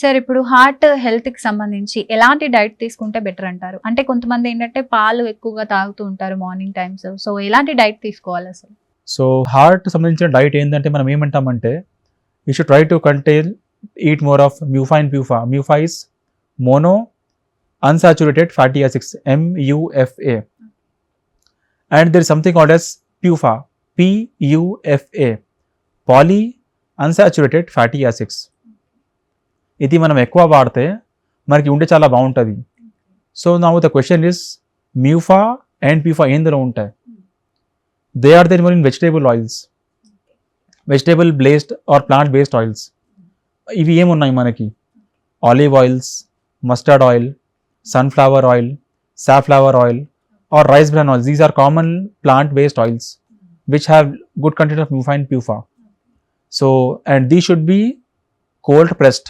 Sir ఇప్పుడు heart హెల్త్కి సంబంధించి ఎలాంటి డైట్ తీసుకుంటే బెటర్ అంటారు? అంటే కొంతమంది ఏంటంటే పాలు ఎక్కువగా తాగుతూ ఉంటారు మార్నింగ్ టైమ్స్. సో ఎలాంటి డైట్ తీసుకోవాలి అసలు? సో హార్ట్ సంబంధించిన డైట్ ఏంటంటే మనం ఏమంటామంటే you should try to eat more of MUFA and PUFA. MUFA is mono unsaturated fatty acids, MUFA, and there is something called as PUFA, PUFA, poly unsaturated fatty acids. ఇది మనం ఎక్కువ వాడితే మనకి ఉండే చాలా బాగుంటుంది. So now the question is MUFA and PUFA ఏందులో ఉంటాయి? They are there more in vegetable oils, vegetable based or plant based oils. ఇవి ఏమున్నాయి మనకి? Olive oils, mustard oil, sunflower oil, safflower oil or rice bran oils. These are common plant based oils which have good content of MUFA and PUFA. So, and these should be cold pressed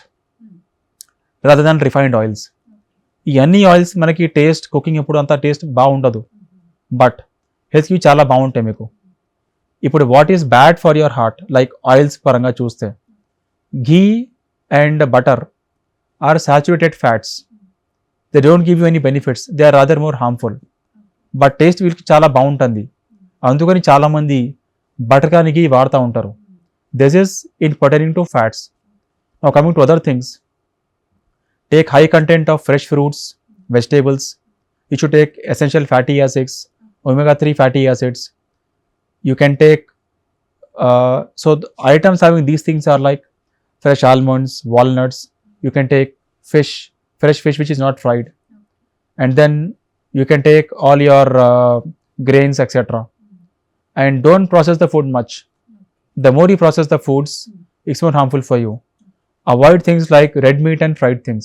rather than refined oils. ఈ అన్ని oils మనకి taste cooking ఎప్పుడు అంత taste బాగుండదు, but హెల్త్కి చాలా బాగుంటాయి మీకు. ఇప్పుడు what is bad for your heart like oils పరంగా చూస్తే ghee and butter are saturated fats. They don't give you any benefits, they are rather more harmful. But taste వీళ్ళకి చాలా బాగుంటుంది, అందుకని చాలామంది బటర్ కానీ ఘీ వాడుతూ ఉంటారు. This is in pertaining to fats. Now coming to other things, take high content of fresh fruits, vegetables. You should take essential fatty acids, omega-3 fatty acids. You can take, so the items having these things are like fresh almonds, walnuts. You can take fish, fresh fish which is not fried. And then you can take all your grains, etc. And don't process the food much. The more you process the foods, it's more harmful for you. Avoid things like red meat and fried things.